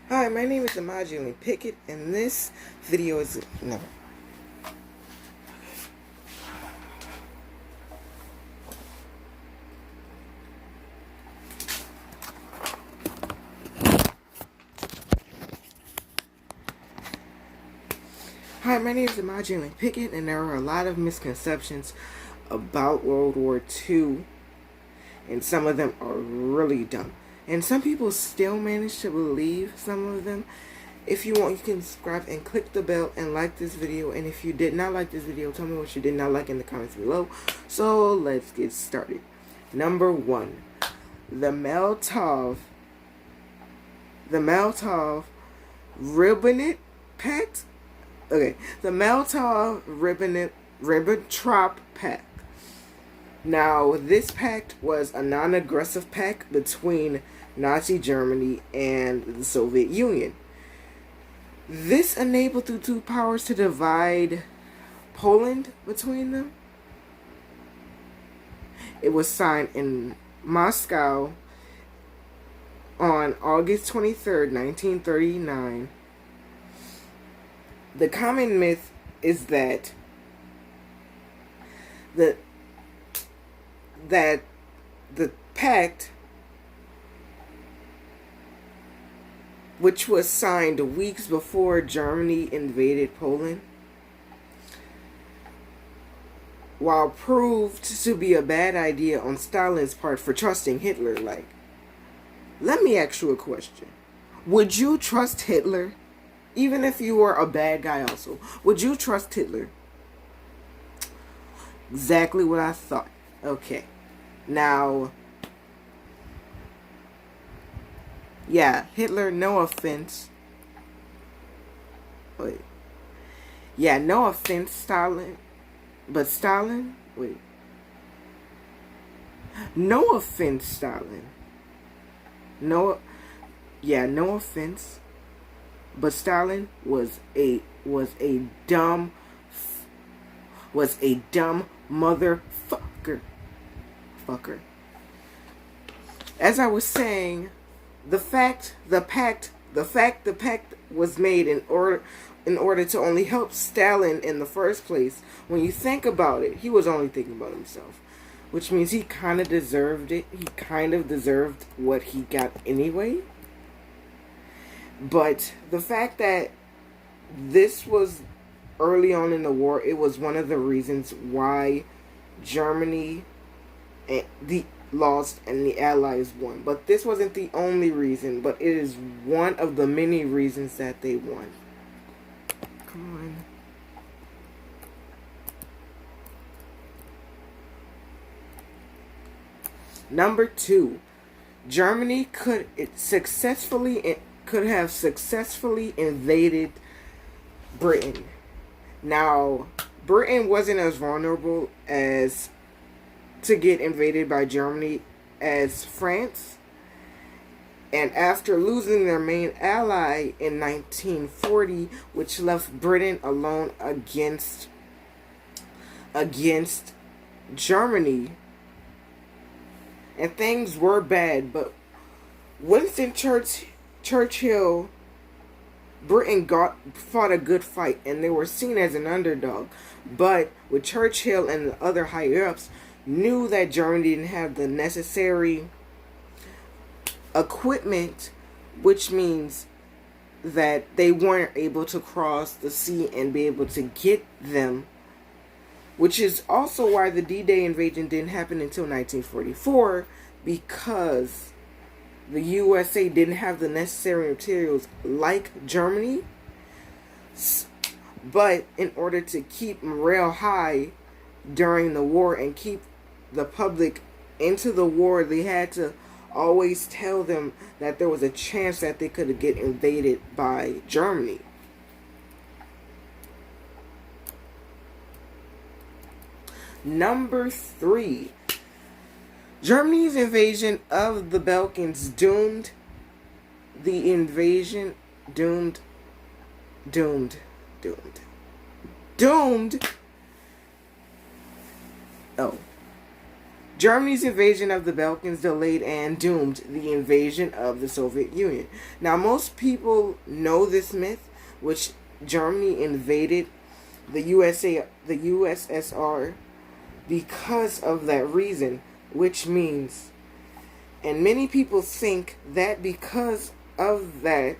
Hi, my name is Imajuli Pickett, and this video is no. Hi, my name is Imajuli Pickett, and there are a lot of misconceptions about World War II, and some of them are really dumb. And some people still manage to believe some of them. If you want, you can subscribe and click the bell and like this video. And if you did not like this video, tell me what you did not like in the comments below. So let's get started. Number 1, the Molotov-Ribbentrop Pact. Okay, the Molotov-Ribbentrop Pact. Now, this pact was a non-aggressive pact between Nazi Germany and the Soviet Union. This enabled the two powers to divide Poland between them. It was signed in Moscow on August 23rd, 1939. The common myth is that the pact, which was signed weeks before Germany invaded Poland, while proved to be a bad idea on Stalin's part for trusting Hitler. Let me ask you a question. Would you trust Hitler? Even if you were a bad guy also. Would you trust Hitler? Exactly what I thought. Okay. Now, yeah, Hitler, no offense. Wait. Yeah, no offense, Stalin. But Stalin? Wait. No offense, Stalin. No offense. But Stalin was a dumb motherfucker. As I was saying, the pact was made in order to only help Stalin in the first place. When you think about it, he was only thinking about himself, which means he kind of deserved it. He kind of deserved what he got anyway. But the fact that this was early on in the war, it was one of the reasons why Germany lost and the Allies won. But this wasn't the only reason, but it is one of the many reasons that they won. Come on. Number 2, Germany could have successfully invaded Britain. Now, Britain wasn't as vulnerable as to get invaded by Germany as France. And after losing their main ally in 1940, which left Britain alone against Germany, and things were bad, but Winston Churchill, Britain fought a good fight, and they were seen as an underdog. But with Churchill and the other higher-ups knew that Germany didn't have the necessary equipment, which means that they weren't able to cross the sea and be able to get them, which is also why the D-Day invasion didn't happen until 1944, because the USA didn't have the necessary materials like Germany. But in order to keep morale high during the war and keep the public into the war, they had to always tell them that there was a chance that they could get invaded by Germany. Number 3, Germany's invasion of the Balkans doomed Germany's invasion of the Balkans delayed and doomed the invasion of the Soviet Union. Now, most people know this myth, which Germany invaded the USSR because of that reason, which means, and many people think that because of that,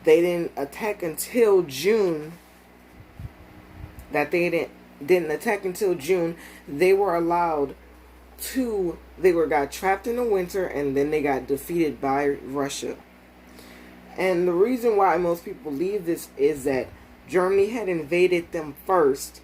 they didn't attack until June. Didn't attack until June. They were allowed to. Got trapped in the winter, and then they got defeated by Russia. And the reason why most people believe this is that Germany had invaded them first.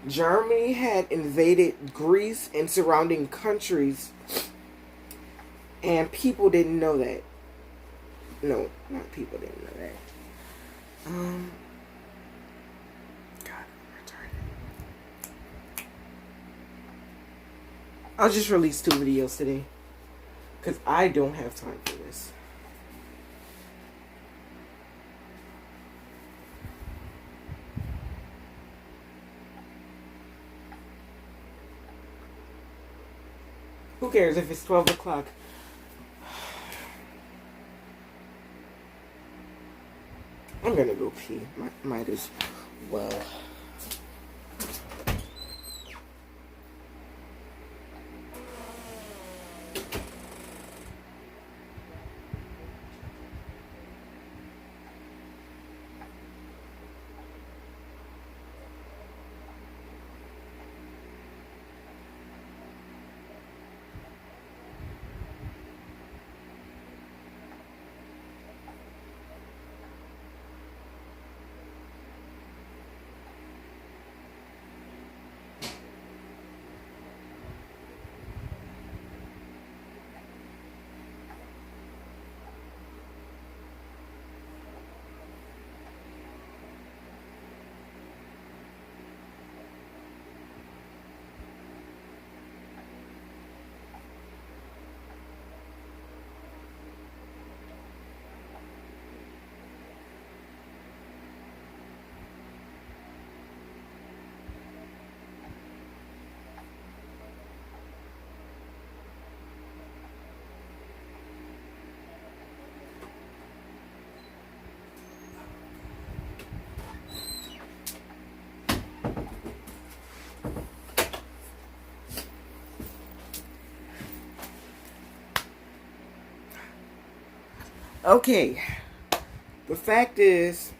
Germany had invaded Greece and surrounding countries, and people didn't know that. No, not people didn't know that. God, I'm retarded. I'll just release 2 videos today, because I don't have time for this. Who cares if it's 12 o'clock? I'm gonna go pee. Might as well. Okay, the fact is,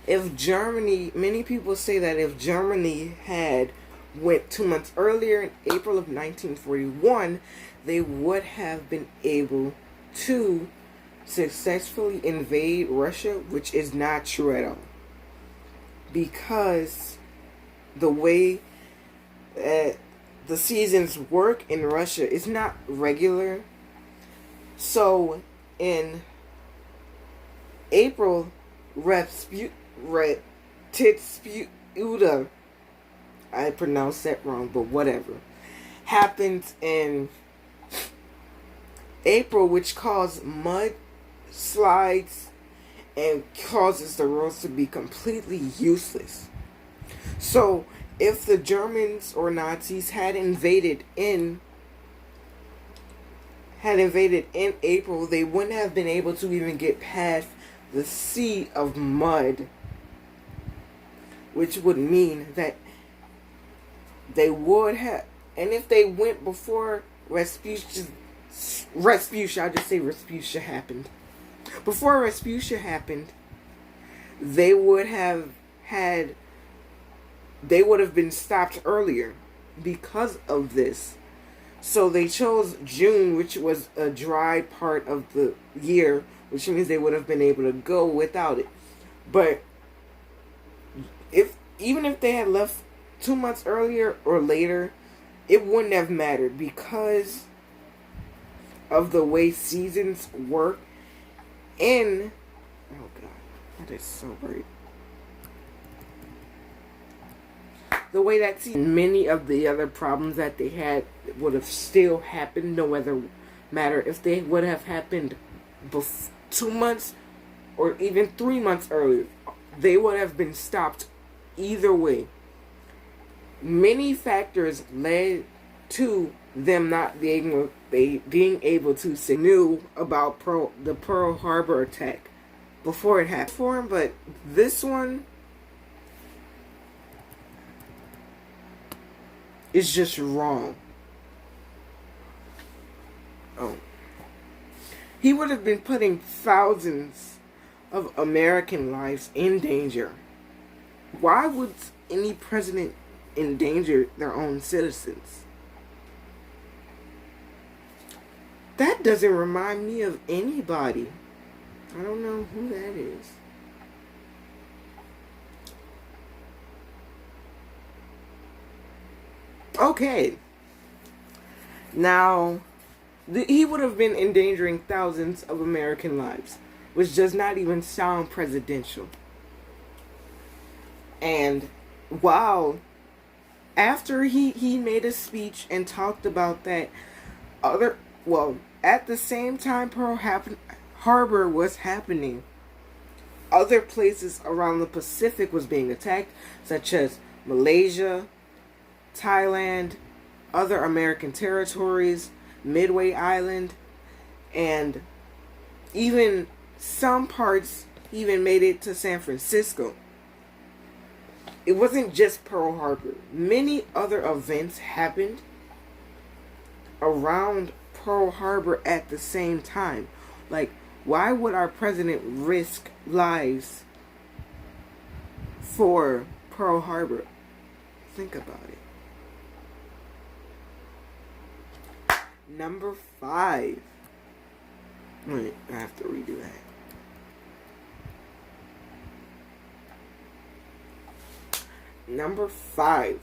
many people say that if Germany had went 2 months earlier in April of 1941, they would have been able to successfully invade Russia, which is not true at all. Because the way the seasons work in Russia is not regular. So in April, Titsputa, I pronounced that wrong, but whatever, happens in April, which causes mudslides and causes the roads to be completely useless. So if the Germans or Nazis had invaded in April, they wouldn't have been able to even get past the sea of mud, which would mean that they would have, and if they went before Rasputia happened. Before Rasputia happened, they would have been stopped earlier because of this. So they chose June, which was a dry part of the year, which means they would have been able to go without it. But even if they had left 2 months earlier or later, it wouldn't have mattered because of the way seasons work. Oh God, that is so great. The way that many of the other problems that they had would have still happened, no matter if they would have happened 2 months or even 3 months earlier, they would have been stopped either way. Many factors led to them not being able to say knew about the Pearl Harbor attack before it happened for him, but this one is just wrong. Oh. He would have been putting thousands of American lives in danger. Why would any president endanger their own citizens? That doesn't remind me of anybody. I don't know who that is. Okay. Now, he would have been endangering thousands of American lives, which does not even sound presidential. And wow, after he made a speech and talked about that, at the same time Pearl Harbor was happening, other places around the Pacific was being attacked, such as Malaysia, Thailand, other American territories, Midway Island, and even some parts even made it to San Francisco. It wasn't just Pearl Harbor. Many other events happened around Pearl Harbor at the same time. Like, why would our president risk lives for Pearl Harbor? Think about it. Number 5. Wait, I have to redo that. Number 5.